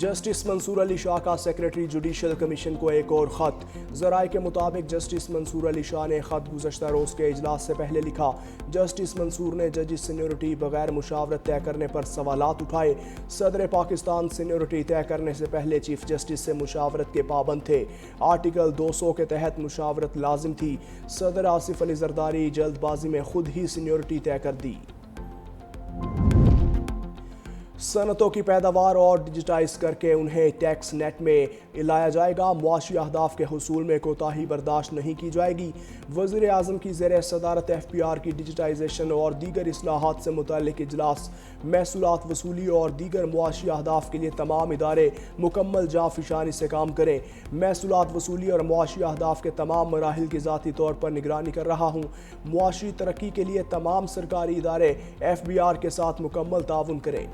Justice منصور علی شاہ کا secretary judicial commission کو ایک اور خط۔ ذرائع کے مطابق جسٹس منصور علی شاہ نے خط گزشتہ روز کے اجلاس سے پہلے لکھا۔ جسٹس منصور نے ججز سینیورٹی بغیر مشاورت طے کرنے پر سوالات اٹھائے۔ صدر پاکستان سینیورٹی طے کرنے سے پہلے چیف جسٹس سے مشاورت کے پابند تھے۔ آرٹیکل 200 کے تحت مشاورت لازم تھی۔ صدر آصف علی زرداری جلد بازی میں خود ہی سینیورٹی طے کر دی۔ صنعتوں کی پیداوار اور ڈیجیٹائز کر کے انہیں ٹیکس نیٹ میں لایا جائے گا۔ معاشی اہداف کے حصول میں کوتاہی برداشت نہیں کی جائے گی۔ وزیر اعظم کی زیر صدارت FBR کی ڈیجیٹائزیشن اور دیگر اصلاحات سے متعلق اجلاس۔ محصولات وصولی اور دیگر معاشی اہداف کے لیے تمام ادارے مکمل جانفشانی سے کام کریں۔ محصولات وصولی اور معاشی اہداف کے تمام مراحل کی ذاتی طور پر نگرانی کر رہا ہوں۔ معاشی ترقی کے لیے تمام سرکاری ادارے FBR کے ساتھ مکمل تعاون کریں۔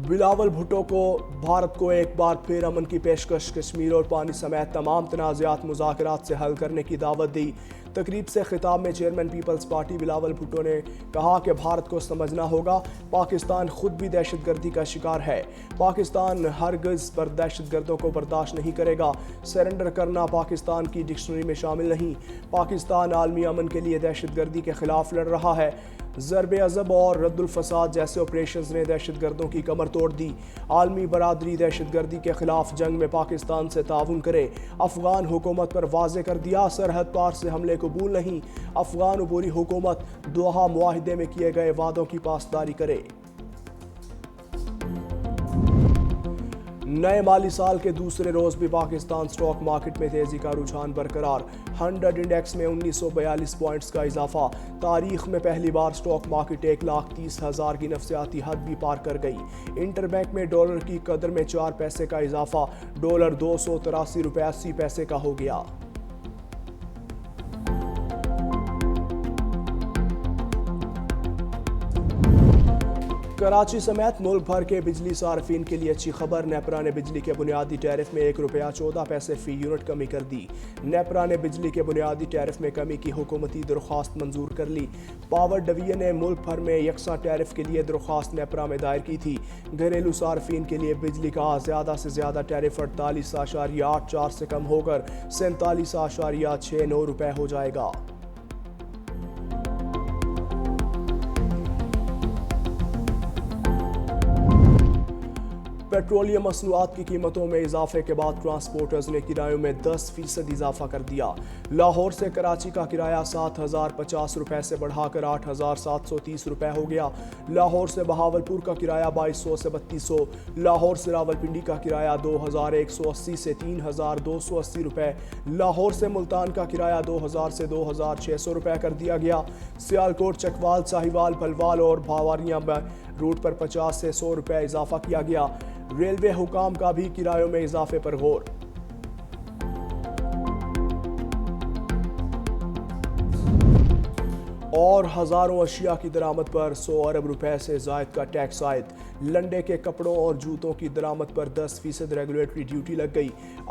بلاول بھٹو کو بھارت کو ایک بار پھر امن کی پیشکش، کشمیر اور پانی سمیت تمام تنازعات مذاکرات سے حل کرنے کی دعوت دی۔ تقریب سے خطاب میں chairman Peoples Party Bilawal Bhutto نے کہا کہ بھارت کو سمجھنا ہوگا پاکستان خود بھی دہشت گردی کا شکار ہے۔ پاکستان ہرگز پر دہشت گردوں کو برداشت نہیں کرے گا۔ سرنڈر کرنا پاکستان کی ڈکشنری میں شامل نہیں۔ پاکستان عالمی امن کے لیے دہشت گردی کے خلاف لڑ رہا ہے۔ ضرب عضب اور رد الفساد جیسے آپریشنز نے دہشت گردوں کی کمر توڑ دی۔ عالمی برادری دہشت گردی کے خلاف جنگ میں پاکستان سے تعاون کرے۔ افغان حکومت پر واضح کر دیا، سرحد پار سے حملے قبول نہیں۔ افغان عبوری حکومت دوحہ معاہدے میں کیے گئے وعدوں کی پاسداری کرے۔ نئے مالی سال کے دوسرے روز بھی پاکستان سٹاک مارکیٹ میں تیزی کا رجحان برقرار۔ 100 انڈیکس میں 1942 پوائنٹس کا اضافہ۔ تاریخ میں پہلی بار سٹاک مارکیٹ 1,30,000 کی نفسیاتی حد بھی پار کر گئی۔ انٹر بینک میں ڈالر کی قدر میں 4 پیسے کا اضافہ، ڈالر 283 روپے 80 پیسے کا ہو گیا۔ کراچی سمیت ملک بھر کے بجلی صارفین کے لیے اچھی خبر۔ نیپرا نے بجلی کے بنیادی ٹیرف میں ₹1.14 فی یونٹ کمی کر دی۔ نیپرا نے بجلی کے بنیادی ٹیرف میں کمی کی حکومتی درخواست منظور کر لی۔ پاور ڈویژن نے ملک بھر میں یکساں ٹیرف کے لیے درخواست نیپرا میں دائر کی تھی۔ گھریلو صارفین کے لیے بجلی کا زیادہ سے زیادہ ٹیرف 48.84 سے کم ہو کر 47.69 روپے ہو جائے گا۔ پیٹرولیم مصنوعات کی قیمتوں میں اضافے کے بعد ٹرانسپورٹرز نے کرایوں میں 10% اضافہ کر دیا۔ لاہور سے کراچی کا کرایہ 7,050 روپے سے بڑھا کر 8,730 روپے ہو گیا۔ لاہور سے بہاولپور کا کرایہ 2,200 سے 3,200۔ لاہور سے راولپنڈی کا کرایہ 2,180 سے 3,280 روپے۔ لاہور سے ملتان کا کرایہ 2,000 سے 2,600 روپے کر دیا گیا۔ سیالکوٹ، چکوال، ساہیوال، بھلوال اور بھاواریاں روٹ پر 50 سے 100 روپے اضافہ کیا گیا۔ ریلوے حکام کا بھی کرایوں میں اضافے پر غور۔ اور ہزاروں اشیاء کی درآمد پر 100 ارب روپے سے زائد کا ٹیکس عائد۔ لنڈے کے کپڑوں اور جوتوں کی درآمد پر 10% ریگولیٹری ڈیوٹی لگ گئی۔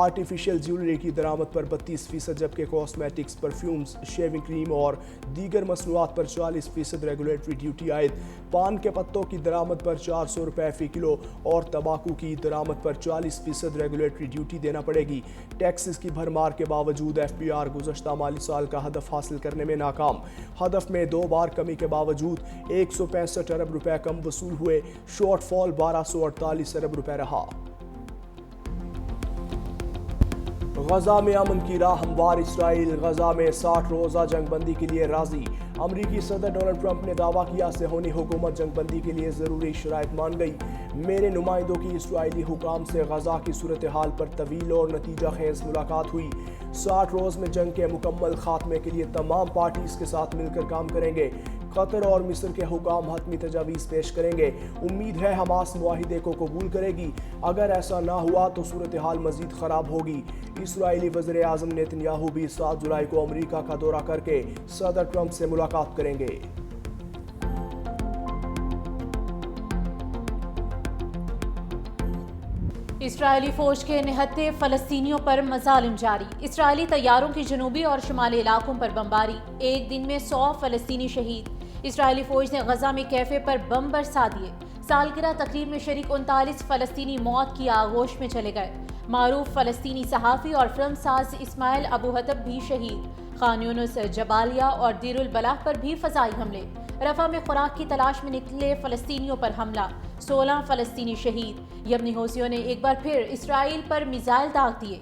آرٹیفیشل جیولری کی درآمد پر 32%، جبکہ کاسمیٹکس، پرفیومز، شیونگ کریم اور دیگر مصنوعات پر 40% ریگولیٹری ڈیوٹی عائد۔ پان کے پتوں کی درآمد پر 400 روپے فی کلو اور تمباکو کی درآمد پر 40% ریگولیٹری ڈیوٹی دینا پڑے گی۔ ٹیکسز کی بھرمار کے باوجود FBR گزشتہ مالی سال کا ہدف حاصل کرنے میں ناکام۔ ہدف میں 2 بار کمی کے باوجود 165 ارب روپے کم وصول ہوئے۔ شارٹ فال 1,248 ارب روپے رہا۔ غزہ میں امن کی راہ ہموار، اسرائیل غزہ میں 60 روزہ جنگ بندی کے لیے راضی۔ امریکی صدر ڈونلڈ ٹرمپ نے دعویٰ کیا صہیونی حکومت جنگ بندی کے لیے ضروری شرائط مان گئی۔ میرے نمائندوں کی اسرائیلی حکام سے غزہ کی صورتحال پر طویل اور نتیجہ خیز ملاقات ہوئی۔ 60 روز میں جنگ کے مکمل خاتمے کے لیے تمام پارٹیز کے ساتھ مل کر کام کریں گے۔ قطر اور مصر کے حکام حتمی تجاویز پیش کریں گے۔ امید ہے حماس معاہدے کو قبول کرے گی۔ اگر ایسا نہ ہوا تو صورتحال مزید خراب ہوگی۔ اسرائیلی وزیر اعظم نیتن یاہو بھی 7 جولائی کو امریکہ کا دورہ کر کے صدر ٹرمپ سے ملاقات کریں گے۔ اسرائیلی فوج کے نہتے فلسطینیوں پر مظالم جاری۔ اسرائیلی طیاروں کی جنوبی اور شمالی علاقوں پر بمباری، ایک دن میں 100 فلسطینی شہید۔ اسرائیلی فوج نے غزہ میں کیفے پر بم برسا دیے۔ सालगिरह तकरीब में शरीक 39 फलस्तीनी मौत की आगोश में चले गए। मारूफ फलस्तीनी सहाफ़ी और फिल्म साज इस्माइल अबू हतब भी शहीद। खान यूनुस, जबालिया और दीरुल बलाह पर भी फ़ज़ाई हमले। रफ़ा में खुराक की तलाश में निकले फ़लस्तीनियों पर हमला, 16 फ़लस्तीनी शहीद। यमनी हौसियों ने एक बार फिर इसराइल पर मिसाइल दाग दिए।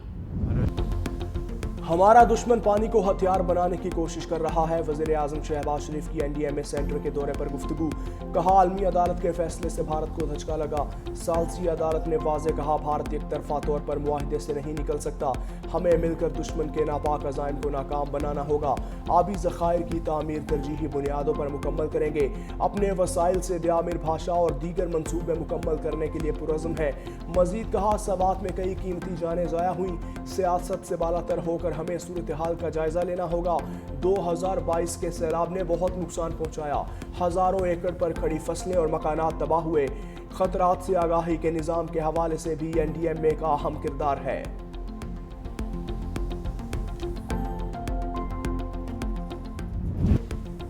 हमारा दुश्मन पानी को हथियार बनाने की कोशिश कर रहा है। वज़ीर आज़म शहबाज शरीफ की NDMA सेंटर के दौरे पर गुफ्तगू। कहा, आलमी अदालत के फैसले से भारत को धचका लगा। सालसी अदालत ने वाज़े कहा, भारत एक तरफा तौर पर मुआहदे से नहीं निकल सकता। हमें मिलकर दुश्मन के नापाक अज़ाइम को नाकाम बनाना होगा। आबी ज़खायर की तामीर तरजीही बुनियादों पर मुकम्मल करेंगे। अपने वसाइल से दियामिर भाषा और दीगर मनसूबे मुकम्मल करने के लिए पुरज़्म है। मज़ीद कहा, सवात में कई कीमती जानें ज़ाया हुई। सियासत से बालातर होकर हमें सूरत हाल का जायजा लेना होगा। 2022 के सैलाब ने बहुत नुकसान पहुंचाया। हजारों एकड़ पर खड़ी फसलें और मकानात तबाह हुए। खतरात से आगाही के निज़ाम के हवाले से भी NDMA का अहम किरदार है।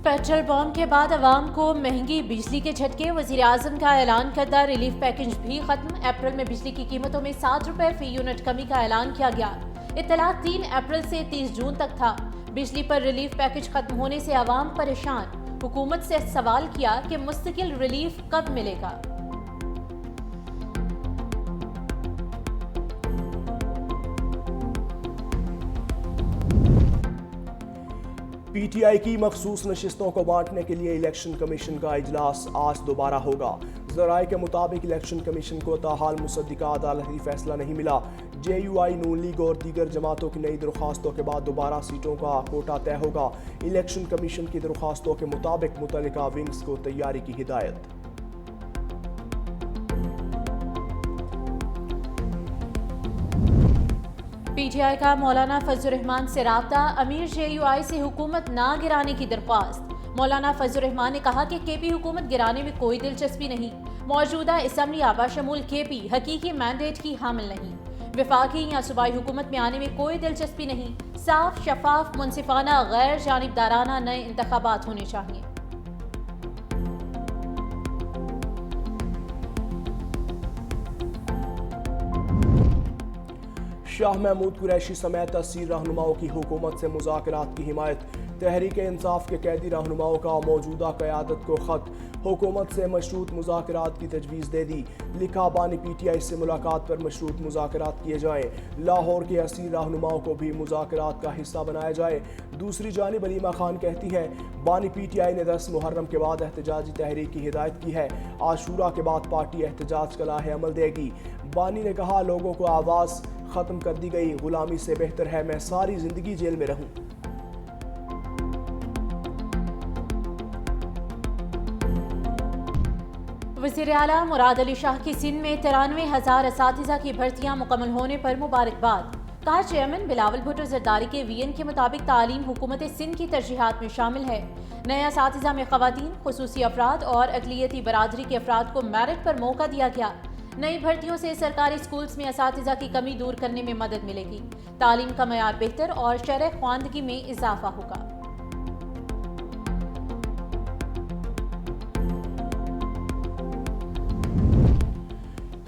पेट्रोल बम के बाद अवाम को महंगी बिजली के झटके। वज़ीर आज़म का ऐलान करदा रिलीफ पैकेज भी खत्म। अप्रैल में बिजली की कीमतों में 7 रुपए फी यूनिट कमी का ऐलान किया गया। इत्तला 3 अप्रैल से 30 जून तक था। बिजली पर रिलीफ पैकेज खत्म होने से अवाम परेशान। हुकूमत से सवाल किया कि मुस्तकिल रिलीफ कब मिलेगा। PTI की मखसूस नशिस्तों को बांटने के लिए इलेक्शन कमीशन का इजलास आज दोबारा होगा। ज़राए के मुताबिक इलेक्शन कमीशन को ताहाल मुसद्दिका अदालती फैसला नहीं मिला। JUI, नून लीग और दीगर जमातों की नई दरख्वास्तों के बाद दोबारा सीटों का कोटा तय होगा। इलेक्शन कमीशन की दरख्वास्तों के मुताबिक मुतल्लिका विंग्स को तैयारी की हिदायत। PTI का मौलाना फजल रहमान से राब्ता। अमीर JUI से हुकूमत ना गिराने की दरख्वास्त। मौलाना फजल रहमान ने कहा कि KP हुकूमत गिराने में कोई दिलचस्पी नहीं। मौजूदा असम्बली बशमूल KP हकीकी मैंडेट की हामिल नहीं। वफाकी या सूबाई हुकूमत में आने में कोई दिलचस्पी नहीं। साफ, शफाफ, मुनसिफाना, गैर जानिबदाराना नए इंतखाबात होने चाहिए। शाह महमूद कुरैशी समेत 80 रहनुमाओं की हुकूमत से मुज़ाकरात की हिमायत। तहरीक इंसाफ के कैदी रहनुमाओं का मौजूदा क़यादत को ख़त। हुकूमत से मशरूत मुज़ाकरात की तजवीज़ दे दी। लिखा, बानी PTI से मुलाकात पर मशरूत मुज़ाकरात किए जाएँ। लाहौर के 80 रहनुमाओं को भी मुज़ाकरात का हिस्सा बनाया जाए। दूसरी जानिब अलीमा खान कहती हैं, बानी PTI ने 10 मुहर्रम के बाद एहतजाजी तहरीक की हिदायत की है। आशूरा के बाद पार्टी एहतजाज का लाहे अमल देगी। बानी ने कहा, लोगों को आवाज़ ख़त्म कर दी गई। गुलामी से बेहतर है मैं सारी ज़िंदगी जेल में रहूं। वज़ीर आला मुराद अली शाह की सिंध में 93,000 असातिज़ा की भर्तियां मुकम्मल होने पर मुबारकबाद। कहा, चेयरमैन बिलावल भुट्टो जरदारी के VN के मुताबिक तालीम हुकूमत सिंध की तरजीहात में शामिल है। नए असातिज़ा में ख़वातीन, खुसूसी अफराद और अक़लियती बरादरी के अफराद को मेरिट पर मौका दिया गया। नई भर्तियों से सरकारी स्कूल्स में असातिज़ा की कमी दूर करने में मदद मिलेगी। तालीम का मयार बेहतर और शरह ख्वानदगी में इजाफा होगा।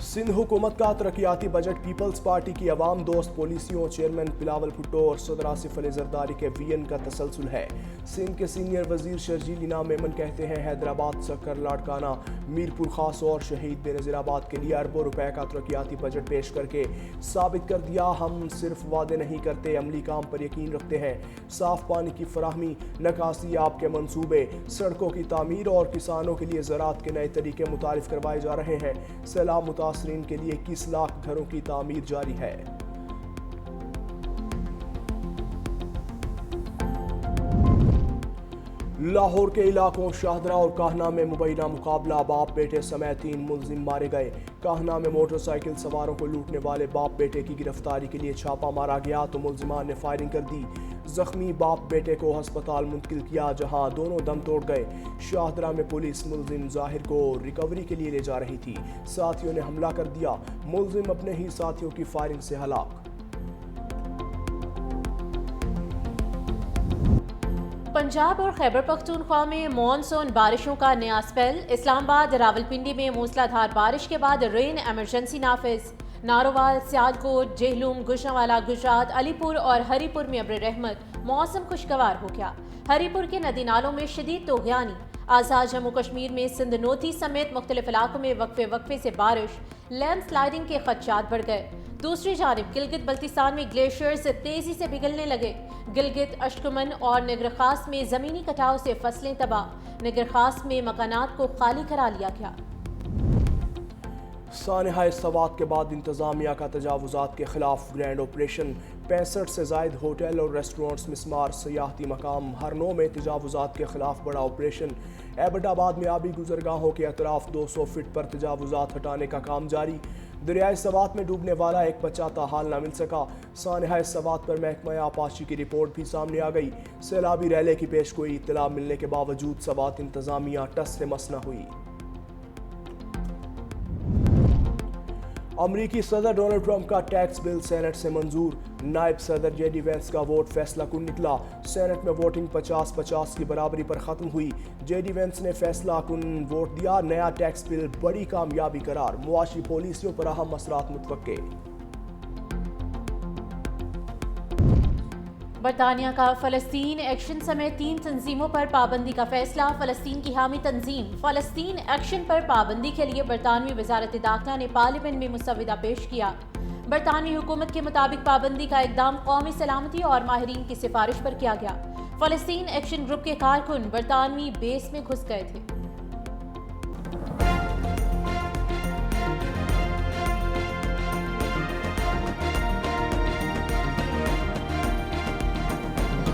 सिंध हुकूमत का तरक्याती बजट पीपल्स पार्टी की अवाम दोस्त पॉलिसियों, चेयरमैन बिलावल भुट्टो और सदर आसिफ अली जरदारी के VN का तसलसल है। सिंध के सीनियर वजीर शर्जील इनाम मेमन कहते हैं, हैदराबाद, सक्कर, लाड़काना, मीरपुर खास और शहीद बेनज़ीराबाद के लिए अरबों रुपए का तरक्याती बजट पेश करके साबित कर दिया, हम सिर्फ वादे नहीं करते, अमली काम पर यकीन रखते हैं। साफ पानी की फराहमी, निकासी आपके मंसूबे, सड़कों की तामीर और किसानों के लिए ज़राअत के नए तरीके मुतारिफ करवाए जा रहे हैं। सैलाब मुतासरीन के लिए 21 लाख घरों की तामीर जारी है। लाहौर के इलाकों शाहदरा और काहना में मुबैना मुकाबला, बाप बेटे समेत 3 मुलजिम मारे गए। काहना में मोटरसाइकिल सवारों को लूटने वाले बाप बेटे की गिरफ्तारी के लिए छापा मारा गया तो मुलजिमान ने फायरिंग कर दी। जख्मी बाप बेटे को अस्पताल मुंतकिल किया, जहां दोनों दम तोड़ गए। शाहदरा में पुलिस मुलजिम जाहिर को रिकवरी के लिए ले जा रही थी, साथियों ने हमला कर दिया, मुलजिम अपने ही साथियों की फायरिंग से हलाक। पंजाब और खैबर पख्तूनख्वा में मॉनसून बारिशों का नया स्पेल। इस्लामाबाद रावलपिंडी में मूसलाधार बारिश के बाद रेन एमरजेंसी नाफिज। नारोवाल, सियालकोट, जेहलूम, गुजरांवाला, गुजरात, अलीपुर और हरीपुर में अब्र रहमत। मौसम खुशगवार हो गया। हरीपुर के नदी नालों में शदीद तोगयानी। आज़ाद जम्मू कश्मीर में सिंध नोती समेत मुख्तलिफ इलाकों में वक्फे से बारिश। लैंड स्लाइडिंग के खदशात बढ़ गए। दूसरी जानिब गिलगित बल्तिस्तान में ग्लेशियर्स तेजी से पिघलने लगे। गिलगित, अशकुमन और निगर खास में जमीनी कटाव से फसलें तबाह। निगर खास में मकानात को खाली करा लिया गया। सानहा सवात के बाद इंतजामिया का तजावुजात के खिलाफ ग्रैंड ऑपरेशन। 65 से जायद होटल और रेस्टोरेंट्स, मिसमार, सियाहती मकाम हर नौ में तजावुजात के खिलाफ बड़ा ऑपरेशन। एबटाबाद में आबी गुजरगाहों के अतराफ 200 फीट पर तजावुजात हटाने का काम जारी। दरियाए सवात में डूबने वाला एक बच्चा ताहाल न मिल सका। सानहा सवात पर महकमा आपाशी की रिपोर्ट भी सामने आ गई। सैलाबी रैले की पेशगोई इत्तला मिलने के बावजूद सवात इंतजामिया टस से मस न हुई। अमरीकी सदर डोनाल्ड ट्रंप का टैक्स बिल सेनेट से मंजूर। नायब सदर जेडी वेंस का वोट फैसला कुन निकला। सेनेट में वोटिंग 50-50 की बराबरी पर खत्म हुई। जेडी वेंस ने फैसला कुन वोट दिया। नया टैक्स बिल बड़ी कामयाबी करार। मुआशी पॉलिसियों पर अहम असरात मुतवक्के। बरतानिया का फ़लस्तीन एक्शन समेत 3 तंजीमों पर पाबंदी का फैसला। फ़लस्तीन की हामी तंजीम फ़लस्तीन एक्शन पर पाबंदी के लिए बरतानवी वजारत दाखिला ने पार्लियामेंट में मुसविदा पेश किया। बरतानवी हुकूमत के मुताबिक पाबंदी का इकदाम कौमी सलामती और माहिरीन की सिफारिश पर किया गया। फ़लस्तीन एक्शन ग्रुप के कारकुन बरतानवी बेस में घुस गए थे।